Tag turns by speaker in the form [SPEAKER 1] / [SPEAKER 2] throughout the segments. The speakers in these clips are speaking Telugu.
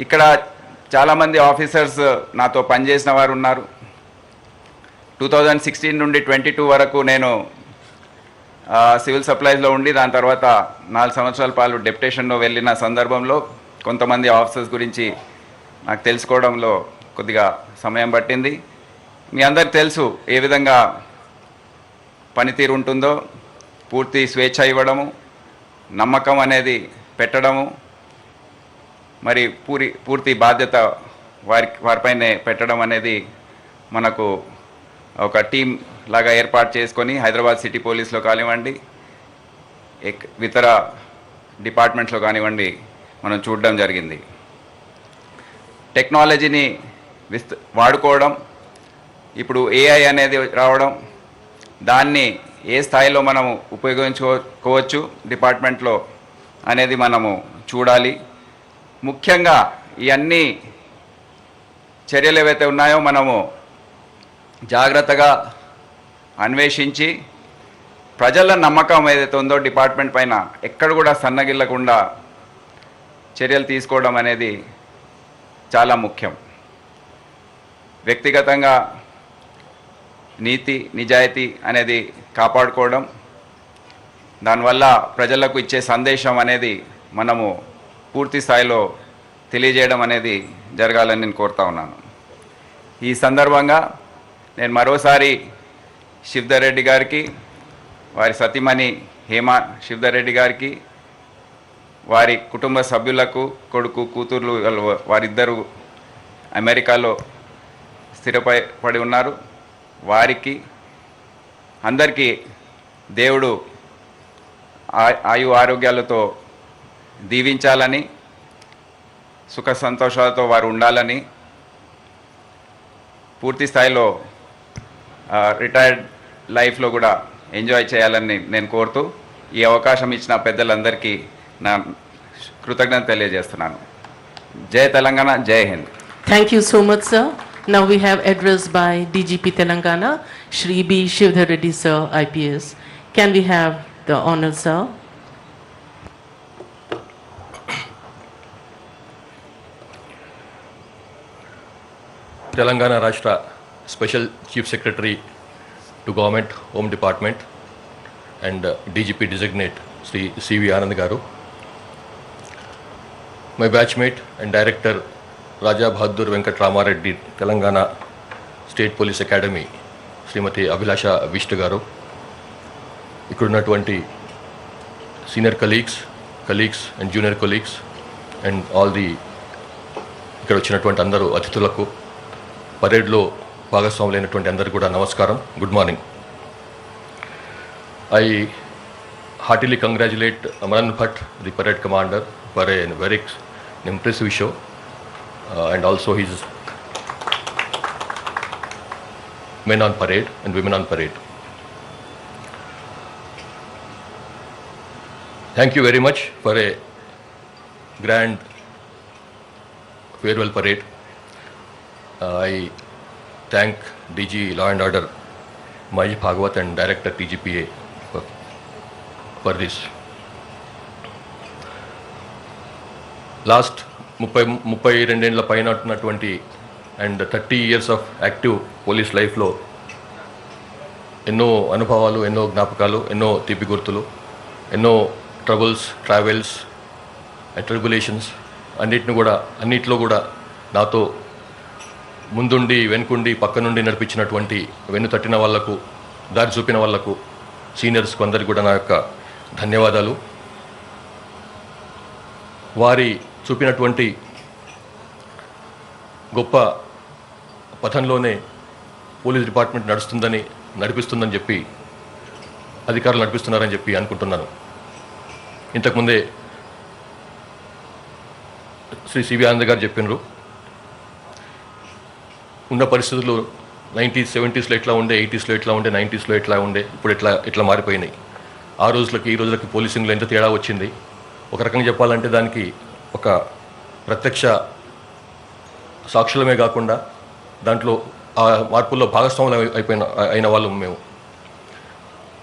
[SPEAKER 1] ఇక్కడ చాలామంది ఆఫీసర్స్ నాతో పనిచేసిన వారు ఉన్నారు. 2016 నుండి 22 వరకు నేను సివిల్ సప్లైస్లో ఉండి దాని తర్వాత 4 సంవత్సరాల పాటు డెప్యుటేషన్లో వెళ్ళిన సందర్భంలో కొంతమంది ఆఫీసర్స్ గురించి నాకు తెలుసుకోవడంలో కొద్దిగా సమయం పట్టింది. మీ అందరికి తెలుసు ఏ విధంగా పనితీరు ఉంటుందో. పూర్తి స్వేచ్ఛ ఇవ్వడము, నమ్మకం అనేది పెట్టడము, మరి పూర్తి బాధ్యత వారిపైనే పెట్టడం అనేది మనకు ఒక టీం లాగా ఏర్పాటు చేసుకొని హైదరాబాద్ సిటీ పోలీస్లో కానివ్వండి, ఇతర డిపార్ట్మెంట్స్లో కానివ్వండి మనం చూడడం జరిగింది. టెక్నాలజీని వాడుకోవడం, ఇప్పుడు ఏఐ అనేది రావడం, దాన్ని ఏ స్థాయిలో మనము ఉపయోగించుకోవచ్చు డిపార్ట్మెంట్లో అనేది మనము చూడాలి. ముఖ్యంగా ఈ అన్ని చర్యలు ఏవైతే ఉన్నాయో మనము జాగ్రత్తగా అన్వేషించి ప్రజల నమ్మకం ఏదైతే ఉందో డిపార్ట్మెంట్ పైన ఎక్కడ కూడా సన్నగిల్లకుండా చర్యలు తీసుకోవడం అనేది చాలా ముఖ్యం. వ్యక్తిగతంగా నీతి నిజాయితీ అనేది కాపాడుకోవడం, దానివల్ల ప్రజలకు ఇచ్చే సందేశం అనేది మనము పూర్తి స్థాయిలో తెలియజేయడం అనేది జరగాలని నేను కోరుతా ఉన్నాను. ఈ సందర్భంగా నేను మరోసారి శివధర్ రెడ్డి గారికి, వారి సతీమణి హేమ శివధర్ రెడ్డి గారికి, వారి కుటుంబ సభ్యులకు, కొడుకు కూతుర్లు వారిద్దరూ అమెరికాలో స్థిరపడి ఉన్నారు, వారికి అందరికీ దేవుడు ఆయు ఆరోగ్యాలతో దీవించాలని, సుఖ సంతోషాలతో వారు ఉండాలని, పూర్తి స్థాయిలో రిటైర్డ్ లైఫ్లో కూడా ఎంజాయ్ చేయాలని నేను కోరుతూ ఈ అవకాశం ఇచ్చిన పెద్దలందరికీ నా కృతజ్ఞత తెలియజేస్తున్నాను. జై తెలంగాణ, జై Hind.
[SPEAKER 2] Thank you so much, sir. Now we have address by DGP Telangana, Shri B. Shivdhar Reddy, sir, IPS. Can we have the honor, sir?
[SPEAKER 3] Telangana Rashtra Special Chief Secretary to Government Home Department and DGP Designate Sri C.V. Anand Garu, my batchmate and Director Raja Bahadur Venkat Ramareddy, Telangana State Police Academy, Srimati Abhilasha Vishnu Garu, ikkudunnaటువంటి senior colleagues and junior colleagues and all the ఇక్కడ వచ్చినటువంటి అందరూ అతిథులకు, పరేడ్లో భాగస్వాములైనటువంటి అందరికీ కూడా నమస్కారం. Good morning. I heartily congratulate Amaran Bhatt, the parade commander, for a very impressive show and also his men on parade and women on parade. Thank you very much for a grand farewell parade. I thank DG Law and Order Mahesh Bhagwat and Director TGPA for this. Last 32 ఏళ్ల పైన ఉన్నటువంటి and 30 years of active police లైఫ్లో ఎన్నో అనుభవాలు, ఎన్నో జ్ఞాపకాలు, ఎన్నో తీపి గుర్తులు, ఎన్నో ట్రబుల్స్, ట్రావెల్స్ అండ్ ట్రిబులేషన్స్ అన్నిట్లో కూడా నాతో ముందుండి వెనుకుండి పక్క నుండి నడిపించినటువంటి వెన్ను తట్టిన వాళ్లకు, దారి చూపిన వాళ్లకు, సీనియర్స్కు అందరికీ కూడా నా యొక్క ధన్యవాదాలు. వారి చూపినటువంటి గొప్ప పథంలోనే పోలీస్ డిపార్ట్మెంట్ నడిపిస్తుందని చెప్పి అధికారులు నడిపిస్తున్నారని చెప్పి అనుకుంటున్నాను. ఇంతకుముందే శ్రీ సివి ఆనంద్ గారు చెప్పినారు, ఉన్న పరిస్థితులు 90s 70sలో ఎట్లా ఉండే, 80sలో ఎట్లా ఉండే, 90sలో ఎట్లా ఉండే, ఇప్పుడు ఎట్లా మారిపోయినాయి. ఆ రోజులకి ఈ రోజులకి పోలీసింగ్లో ఎంత తేడా వచ్చింది. ఒక రకంగా చెప్పాలంటే దానికి ఒక ప్రత్యక్ష సాక్షులమే కాకుండా దాంట్లో ఆ మార్పుల్లో భాగస్వాములు అయిన వాళ్ళు మేము.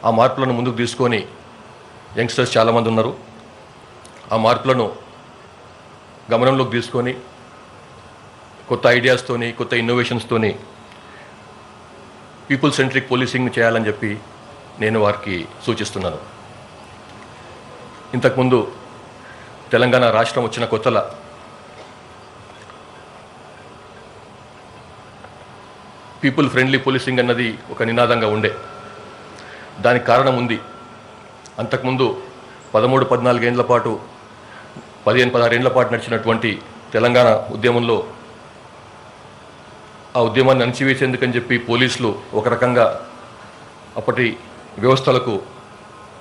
[SPEAKER 3] ఆ మార్పులను ముందుకు తీసుకొని యంగ్స్టర్స్ చాలామంది ఉన్నారు. ఆ మార్పులను గమనంలోకి తీసుకొని కొత్త ఐడియాస్తోని కొత్త ఇన్నోవేషన్స్తోని పీపుల్ సెంట్రిక్ పోలీసింగ్ చేయాలని చెప్పి నేను వారికి సూచిస్తున్నాను. ఇంతకుముందు తెలంగాణ రాష్ట్రం వచ్చిన కొత్తల పీపుల్ ఫ్రెండ్లీ పోలీసింగ్ అన్నది ఒక నినాదంగా ఉండే. దానికి కారణం ఉంది. అంతకుముందు 13-14 ఏళ్ల పాటు 15-16 ఏళ్ల పాటు నడిచినటువంటి తెలంగాణ ఉద్యమంలో ఆ ఉద్యమాన్ని అణచివేసేందుకని చెప్పి పోలీసులు ఒక రకంగా అప్పటి వ్యవస్థలకు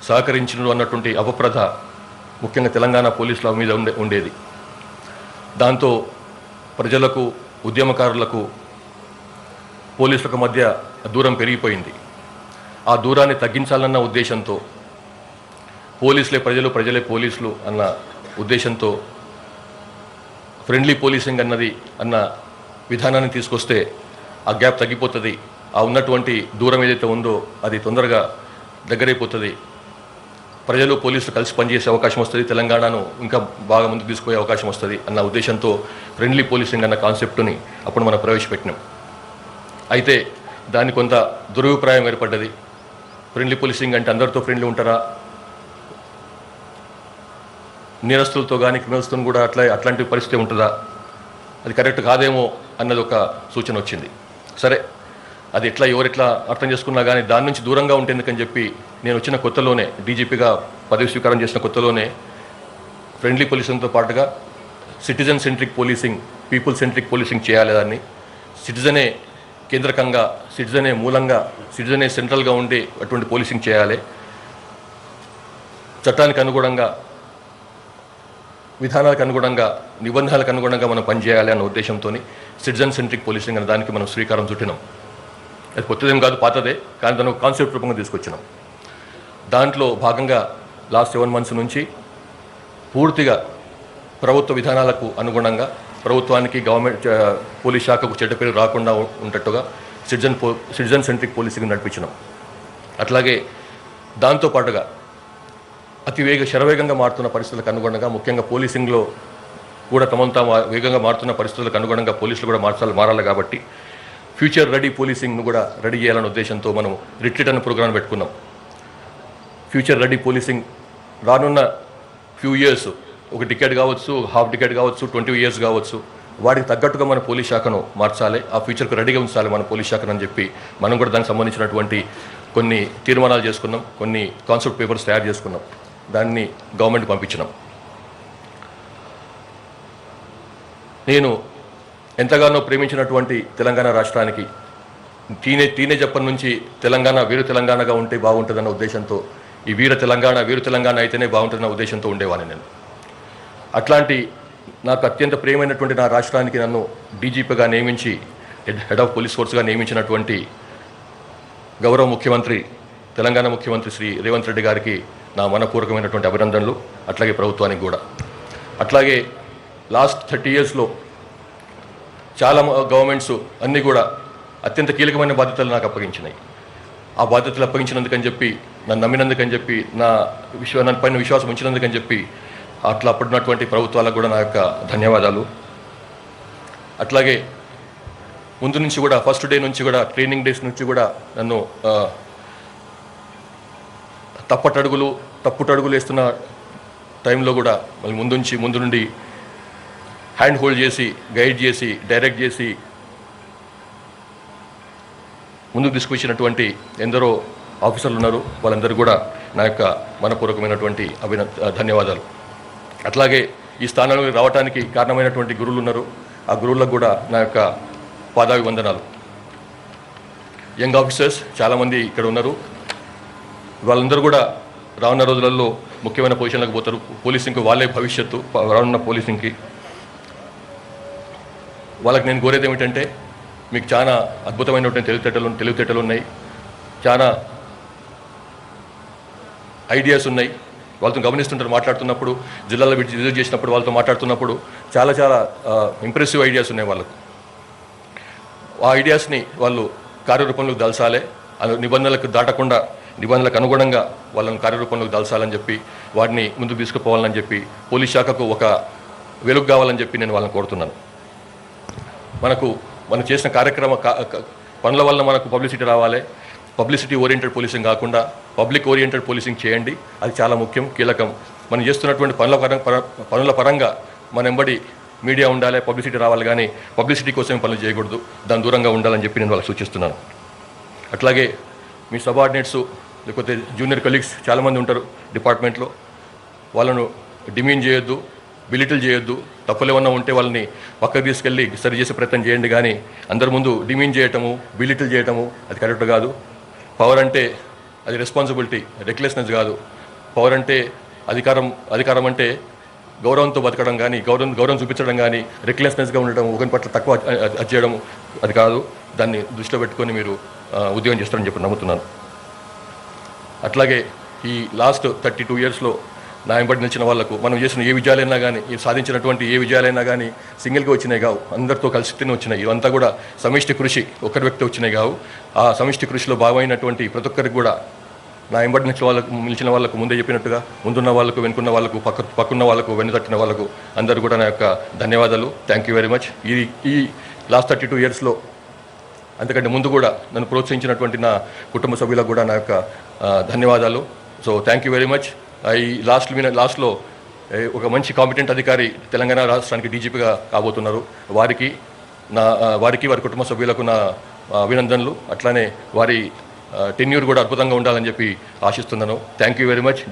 [SPEAKER 3] సహకరించడం అన్నటువంటి అపప్రథ ముఖ్యంగా తెలంగాణ పోలీసుల మీద ఉండేది. దాంతో ప్రజలకు, ఉద్యమకారులకు, పోలీసులకు మధ్య దూరం పెరిగిపోయింది. ఆ దూరాన్ని తగ్గించాలన్న ఉద్దేశంతో పోలీసులే ప్రజలు, ప్రజలే పోలీసులు అన్న ఉద్దేశంతో ఫ్రెండ్లీ పోలీసింగ్ అన్న విధానాన్ని తీసుకొస్తే ఆ గ్యాప్ తగ్గిపోతుంది. ఆ ఉన్నటువంటి దూరం ఏదైతే ఉందో అది తొందరగా దగ్గరైపోతుంది. ప్రజలు, పోలీసులు కలిసి పనిచేసే అవకాశం వస్తుంది. తెలంగాణను ఇంకా బాగా ముందుకు తీసుకుపోయే అవకాశం వస్తుంది అన్న ఉద్దేశంతో ఫ్రెండ్లీ పోలీసింగ్ అన్న కాన్సెప్ట్ని అప్పుడు మనం ప్రవేశపెట్టినాం. అయితే దాని కొంత దురభిప్రాయం ఏర్పడ్డది. ఫ్రెండ్లీ పోలీసింగ్ అంటే అందరితో ఫ్రెండ్లీ ఉంటారా, నేరస్తులతో కానీ క్రిమినల్స్తో కూడా అట్లాంటి పరిస్థితి ఉంటుందా, అది కరెక్ట్ కాదేమో అన్నది ఒక సూచన వచ్చింది. సరే, అది ఎవరెట్లా అర్థం చేసుకున్నా కానీ దాని నుంచి దూరంగా ఉంటేందుకని చెప్పి నేను వచ్చిన కొత్తలోనే, డీజీపీగా పదవి స్వీకారం చేసిన కొత్తలోనే ఫ్రెండ్లీ పోలీసింగ్తో పాటుగా citizen centric policing, people centric policing చేయాలి. దాన్ని సిటిజనే కేంద్రకంగా, సిటిజనే మూలంగా, సిటిజనే సెంట్రల్గా ఉండే అటువంటి పోలీసింగ్ చేయాలి. చట్టానికి అనుగుణంగా, విధానాలకు అనుగుణంగా, నిబంధనలకు అనుగుణంగా మనం పనిచేయాలి అన్న ఉద్దేశంతో సిటిజన్ సెంట్రిక్ పోలీసింగ్ అనే దానికి మనం శ్రీకారం చుట్టినాం. అది కొత్తదేం కాదు, పాతదే, కానీ దాన్ని ఒక కాన్సెప్ట్ రూపంగా తీసుకొచ్చినాం. దాంట్లో భాగంగా లాస్ట్ 7 months నుంచి పూర్తిగా ప్రభుత్వ విధానాలకు అనుగుణంగా, ప్రభుత్వానికి, గవర్నమెంట్, పోలీస్ శాఖకు చెడ్డ పేరు రాకుండా ఉండేట్టుగా సిటిజన్ సెంట్రిక్ పోలీసింగ్ నడిపించినాం. అట్లాగే దాంతోపాటుగా శరవేగంగా మారుతున్న పరిస్థితులకు అనుగుణంగా, ముఖ్యంగా పోలీసింగ్లో కూడా తమను తాము వేగంగా మారుతున్న పరిస్థితులకు అనుగుణంగా పోలీసులు కూడా మారాలి కాబట్టి ఫ్యూచర్ రెడీ పోలీసింగ్ను కూడా రెడీ చేయాలనే ఉద్దేశంతో మనం రిట్రీట్ అనే ప్రోగ్రాం పెట్టుకున్నాం. ఫ్యూచర్ రెడీ పోలీసింగ్ రానున్న ఫ్యూ ఇయర్స్, ఒక టికెట్ కావచ్చు, హాఫ్ టికెట్ కావచ్చు, 20 years కావచ్చు, వాటికి తగ్గట్టుగా మన పోలీస్ శాఖను మార్చాలి, ఆ ఫ్యూచర్కు రెడీగా ఉంచాలి మన పోలీస్ శాఖను అని చెప్పి మనం కూడా దానికి సంబంధించినటువంటి కొన్ని తీర్మానాలు చేసుకున్నాం, కొన్ని కాన్సెప్ట్ పేపర్స్ తయారు చేసుకున్నాం. దాన్ని గవర్నమెంట్ పంపించినాం. నేను ఎంతగానో ప్రేమించినటువంటి తెలంగాణ రాష్ట్రానికి టీనేజ్ అప్పటి నుంచి తెలంగాణ వీరు తెలంగాణగా ఉంటే బాగుంటుందన్న ఉద్దేశంతో, ఈ వీరు తెలంగాణ అయితేనే బాగుంటుందన్న ఉద్దేశంతో ఉండేవాడిని నేను. అట్లాంటి నాకు అత్యంత ప్రియమైనటువంటి నా రాష్ట్రానికి నన్ను డీజీపీగా నియమించి, హెడ్ ఆఫ్ పోలీస్ ఫోర్స్గా నియమించినటువంటి గౌరవ ముఖ్యమంత్రి, తెలంగాణ ముఖ్యమంత్రి శ్రీ రేవంత్ రెడ్డి గారికి నా మనపూర్వకమైనటువంటి అభినందనలు. అట్లాగే ప్రభుత్వానికి కూడా. అట్లాగే లాస్ట్ 30 yearsలో చాలా గవర్నమెంట్స్ అన్నీ కూడా అత్యంత కీలకమైన బాధ్యతలు నాకు అప్పగించినాయి. ఆ బాధ్యతలు అప్పగించినందుకని చెప్పి, నన్ను నమ్మినందుకని చెప్పి, నా పైన విశ్వాసం ఉంచినందుకని చెప్పి అట్లా అప్పుడున్నటువంటి ప్రభుత్వాలకు కూడా నా యొక్క ధన్యవాదాలు. అట్లాగే ముందు నుంచి కూడా, ఫస్ట్ డే నుంచి కూడా, ట్రైనింగ్ డేస్ నుంచి కూడా నన్ను తప్పుటడుగులు వేస్తున్న టైంలో కూడా మళ్ళీ ముందు నుండి హ్యాండ్ హోల్డ్ చేసి, గైడ్ చేసి, డైరెక్ట్ చేసి ముందుకు తీసుకొచ్చినటువంటి ఎందరో ఆఫీసర్లు ఉన్నారు. వాళ్ళందరూ కూడా నా యొక్క మనపూర్వకమైనటువంటి ధన్యవాదాలు. అట్లాగే ఈ స్థానంలో రావడానికి కారణమైనటువంటి గురువులు ఉన్నారు. ఆ గురువులకు కూడా నా యొక్క పాదాభివందనాలు. యంగ్ ఆఫీసర్స్ చాలామంది ఇక్కడ ఉన్నారు. వాళ్ళందరూ కూడా రానున్న రోజులలో ముఖ్యమైన పొజిషన్లకు పోతారు. పోలీసింగ్కి వాళ్ళే భవిష్యత్తు. రానున్న పోలీసింగ్కి వాళ్ళకి నేను కోరేది ఏమిటంటే, మీకు చాలా అద్భుతమైనటువంటి తెలివితేటలు ఉన్నాయి, చాలా ఐడియాస్ ఉన్నాయి. వాళ్ళతో గమనిస్తుంటారు, మాట్లాడుతున్నప్పుడు, జిల్లాలో విజిట్ చేసినప్పుడు వాళ్ళతో మాట్లాడుతున్నప్పుడు చాలా ఇంప్రెసివ్ ఐడియాస్ ఉన్నాయి వాళ్ళకు. ఆ ఐడియాస్ని వాళ్ళు కార్యరూపంలోకి దల్చాలి. నిబంధనలకు దాటకుండా, నిబంధనలకు అనుగుణంగా వాళ్ళని కార్యరూపంలోకి దల్చాలని చెప్పి, వాటిని ముందుకు తీసుకుపోవాలని చెప్పి, పోలీస్ శాఖకు ఒక వెలుగు కావాలని చెప్పి నేను వాళ్ళని కోరుతున్నాను. మనం చేసిన పనుల వల్ల మనకు పబ్లిసిటీ రావాలి. పబ్లిసిటీ ఓరియంటెడ్ పోలీసింగ్ కాకుండా పబ్లిక్ ఓరియంటెడ్ పోలీసింగ్ చేయండి. అది చాలా ముఖ్యం, కీలకం. మనం చేస్తున్నటువంటి పనుల పరంగా మన వెంబడి మీడియా ఉండాలి, పబ్లిసిటీ రావాలి, కానీ పబ్లిసిటీ కోసం పనులు చేయకూడదు. దాని దూరంగా ఉండాలని చెప్పి నేను వాళ్ళకి సూచిస్తున్నాను. అట్లాగే మీ సబార్డినేట్స్ లేకపోతే జూనియర్ కొలీగ్స్ చాలామంది ఉంటారు డిపార్ట్మెంట్లో. వాళ్ళను డిమీన్ చేయొద్దు, బిలిటిల్ చేయొద్దు. తప్పులు ఏమన్నా ఉంటే వాళ్ళని పక్కకు తీసుకెళ్ళి సరి చేసే ప్రయత్నం చేయండి, కానీ అందరి ముందు డిమీన్ చేయటము, బిలిటిల్ చేయటము అది కరెక్ట్ కాదు. పవర్ అంటే అది రెస్పాన్సిబిలిటీ, రెక్లెస్నెస్ కాదు. పవర్ అంటే అధికారం అంటే గౌరవంతో బతకడం కానీ, గౌరవం చూపించడం కానీ, రెక్లెస్నెస్గా ఉండడం, ఒకరి పట్ల తక్కువ అది చేయడం అది కాదు. దాన్ని దృష్టిలో పెట్టుకొని మీరు ఉద్యోగం చేస్తారని చెప్పి నమ్ముతున్నాను. అట్లాగే ఈ లాస్ట్ 32 ఇయర్స్లో నా వెంబడి నిలిచిన వాళ్లకు, మనం చేసిన ఏ విజయాలైనా కానీ, సాధించినటువంటి ఏ విజయాలైనా కానీ సింగిల్గా వచ్చినాయి కావు, అందరితో కలిసితేనే వచ్చినాయి. ఇవంతా కూడా సమిష్టి కృషి, ఒక్కరి వ్యక్తి వచ్చినాయి కావు. ఆ సమిష్టి కృషిలో భాగమైనటువంటి ప్రతి ఒక్కరికి కూడా నా వెంబడి నిలిచిన వాళ్ళకు ముందే చెప్పినట్టుగా ముందున్న వాళ్ళకు, వెనుకున్న వాళ్ళకు, పక్కన్న వాళ్ళకు, వెన్నుతట్టిన వాళ్ళకు అందరూ కూడా నా యొక్క ధన్యవాదాలు. Thank you very much. ఈ లాస్ట్ 32 ఇయర్స్లో అంతకంటే ముందు కూడా నన్ను ప్రోత్సహించినటువంటి నా కుటుంబ సభ్యులకు కూడా నా యొక్క ధన్యవాదాలు. So thank you very much. లాస్ట్లో ఒక మంచి కాంపిటెంట్ అధికారి తెలంగాణ రాష్ట్రానికి డీజీపీగా కాబోతున్నారు. వారికి వారి కుటుంబ సభ్యులకు నా అభినందనలు. అట్లానే వారి టెన్యూర్ కూడా అద్భుతంగా ఉండాలని చెప్పి ఆశిస్తున్నాను. Thank you very much.